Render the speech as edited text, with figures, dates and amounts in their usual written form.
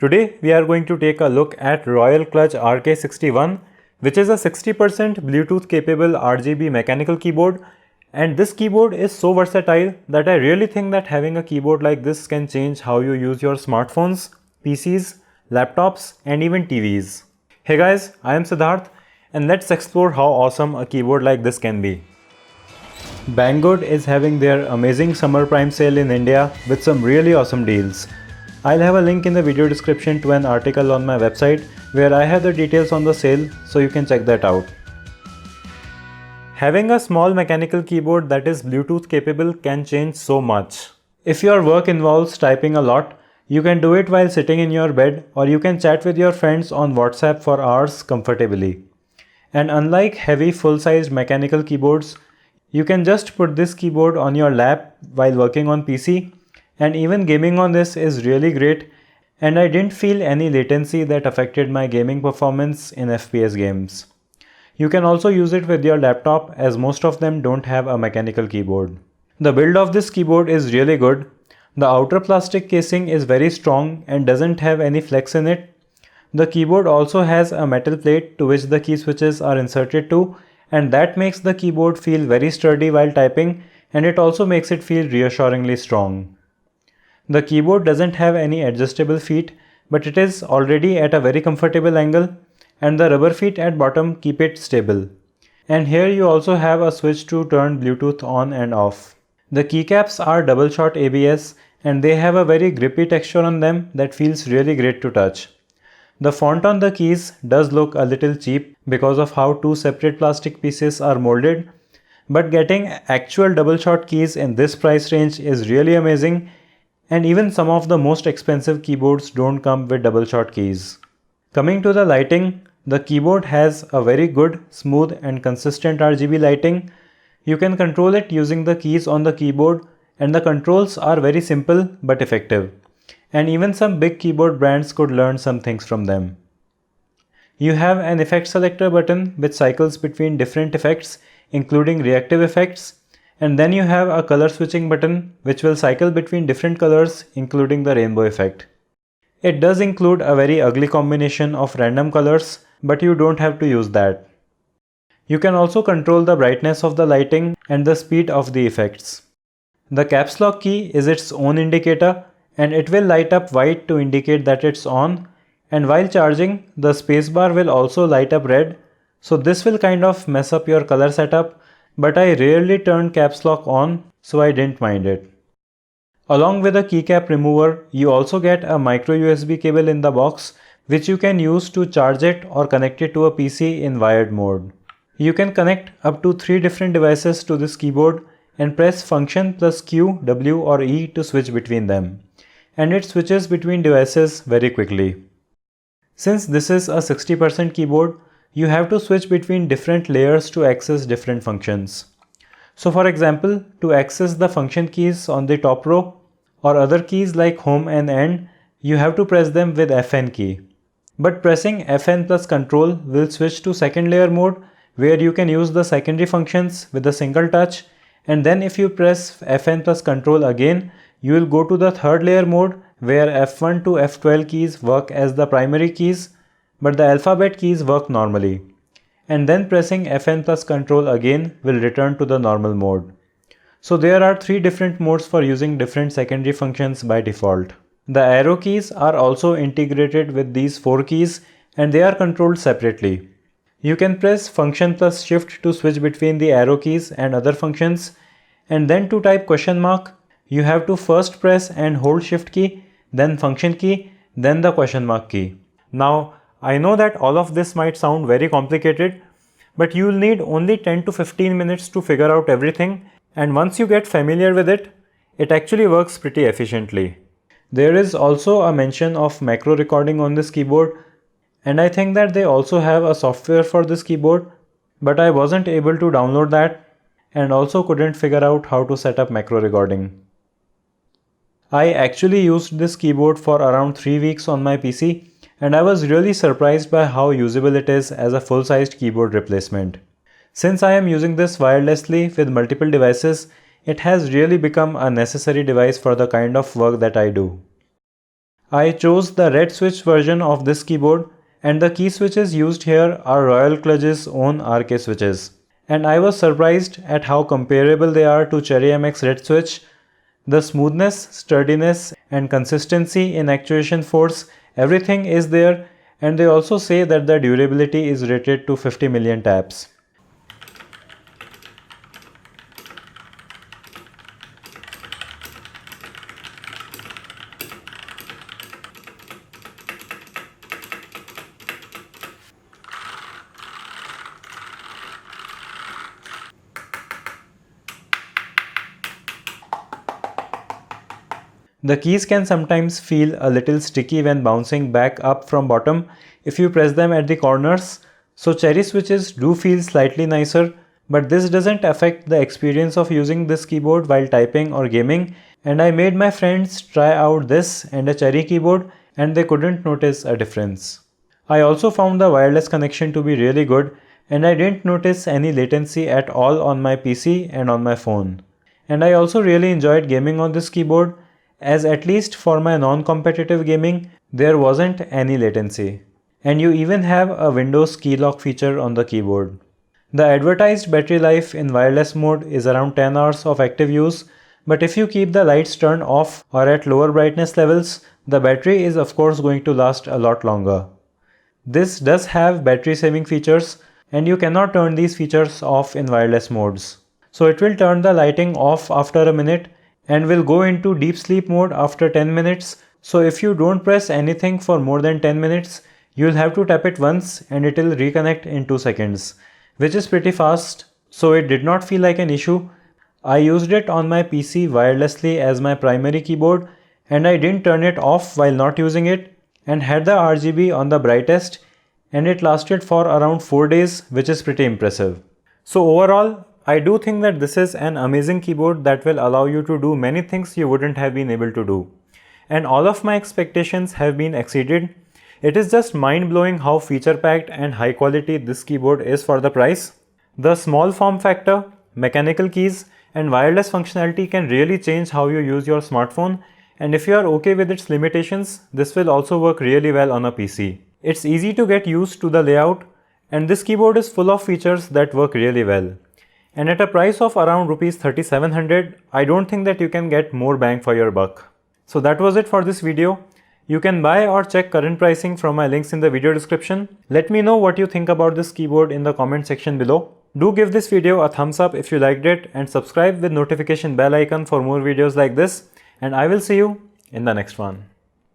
Today we are going to take a look at Royal Clutch RK61, which is a 60% Bluetooth capable RGB mechanical keyboard, and this keyboard is so versatile that I really think that having a keyboard like this can change how you use your smartphones, PCs, laptops and even TVs. Hey guys, I am Siddharth and let's explore how awesome a keyboard like this can be. Banggood is having their amazing summer prime sale in India with some really awesome deals. I'll have a link in the video description to an article on my website where I have the details on the sale, so you can check that out. Having a small mechanical keyboard that is Bluetooth capable can change so much. If your work involves typing a lot, you can do it while sitting in your bed, or you can chat with your friends on WhatsApp for hours comfortably. And unlike heavy full-sized mechanical keyboards, you can just put this keyboard on your lap while working on PC, and even gaming on this is really great, and I didn't feel any latency that affected my gaming performance in FPS games. You can also use it with your laptop as most of them don't have a mechanical keyboard. The build of this keyboard is really good. The outer plastic casing is very strong and doesn't have any flex in it. The keyboard also has a metal plate to which the key switches are inserted to, and that makes the keyboard feel very sturdy while typing, and it also makes it feel reassuringly strong. The keyboard doesn't have any adjustable feet, but it is already at a very comfortable angle, and the rubber feet at bottom keep it stable. And here you also have a switch to turn Bluetooth on and off. The keycaps are double shot ABS and they have a very grippy texture on them that feels really great to touch. The font on the keys does look a little cheap because of how two separate plastic pieces are molded, but getting actual double shot keys in this price range is really amazing, and even some of the most expensive keyboards don't come with double shot keys. Coming to the lighting, the keyboard has a very good, smooth and consistent RGB lighting. You can control it using the keys on the keyboard, and the controls are very simple but effective. And even some big keyboard brands could learn some things from them. You have an effect selector button which cycles between different effects, including reactive effects, and then you have a color switching button which will cycle between different colors, including the rainbow effect. It does include a very ugly combination of random colors, but you don't have to use that. You can also control the brightness of the lighting and the speed of the effects. The caps lock key is its own indicator, and it will light up white to indicate that it's on, and while charging, the spacebar will also light up red, so this will kind of mess up your color setup, but I rarely turn caps lock on, so I didn't mind it. Along with a keycap remover, you also get a micro USB cable in the box which you can use to charge it or connect it to a PC in wired mode. You can connect up to 3 different devices to this keyboard and press function plus Q, W or E to switch between them, and it switches between devices very quickly. Since this is a 60% keyboard, you have to switch between different layers to access different functions. So for example, to access the function keys on the top row or other keys like home and end, you have to press them with FN key. But pressing FN plus control will switch to second layer mode, where you can use the secondary functions with a single touch, and then if you press FN plus control again, you will go to the third layer mode where F1 to F12 keys work as the primary keys, but the alphabet keys work normally. And then pressing FN plus control again will return to the normal mode. So there are 3 different modes for using different secondary functions by default. The arrow keys are also integrated with these 4 keys and they are controlled separately. You can press function plus shift to switch between the arrow keys and other functions, and then to type question mark, you have to first press and hold shift key, then function key, then the question mark key. Now, I know that all of this might sound very complicated, but you will need only 10 to 15 minutes to figure out everything, and once you get familiar with it, it actually works pretty efficiently. There is also a mention of macro recording on this keyboard, and I think that they also have a software for this keyboard, but I wasn't able to download that and also couldn't figure out how to set up macro recording. I actually used this keyboard for around 3 weeks on my PC, and I was really surprised by how usable it is as a full-sized keyboard replacement. Since I am using this wirelessly with multiple devices, it has really become a necessary device for the kind of work that I do. I chose the red switch version of this keyboard, and the key switches used here are Royal Kludge's own RK switches. And I was surprised at how comparable they are to Cherry MX red switch. The smoothness, sturdiness and consistency in actuation force, everything is there, and they also say that the durability is rated to 50 million taps. The keys can sometimes feel a little sticky when bouncing back up from bottom if you press them at the corners, so Cherry switches do feel slightly nicer, but this doesn't affect the experience of using this keyboard while typing or gaming, and I made my friends try out this and a Cherry keyboard and they couldn't notice a difference. I also found the wireless connection to be really good, and I didn't notice any latency at all on my PC and on my phone. And I also really enjoyed gaming on this keyboard, as at least for my non-competitive gaming, there wasn't any latency. And you even have a Windows key lock feature on the keyboard. The advertised battery life in wireless mode is around 10 hours of active use, but if you keep the lights turned off or at lower brightness levels, the battery is of course going to last a lot longer. This does have battery saving features, and you cannot turn these features off in wireless modes. So it will turn the lighting off after a minute and will go into deep sleep mode after 10 minutes. So if you don't press anything for more than 10 minutes, you'll have to tap it once and it will reconnect in 2 seconds, which is pretty fast, so it did not feel like an issue. I used it on my PC wirelessly as my primary keyboard, and I didn't turn it off while not using it, and had the RGB on the brightest, and it lasted for around 4 days, which is pretty impressive. So overall, I do think that this is an amazing keyboard that will allow you to do many things you wouldn't have been able to do. And all of my expectations have been exceeded. It is just mind-blowing how feature-packed and high quality this keyboard is for the price. The small form factor, mechanical keys and wireless functionality can really change how you use your smartphone, and if you are okay with its limitations, this will also work really well on a PC. It's easy to get used to the layout, and this keyboard is full of features that work really well. And at a price of around Rs 3700, I don't think that you can get more bang for your buck. So that was it for this video. You can buy or check current pricing from my links in the video description. Let me know what you think about this keyboard in the comment section below. Do give this video a thumbs up if you liked it, and subscribe with notification bell icon for more videos like this, and I will see you in the next one.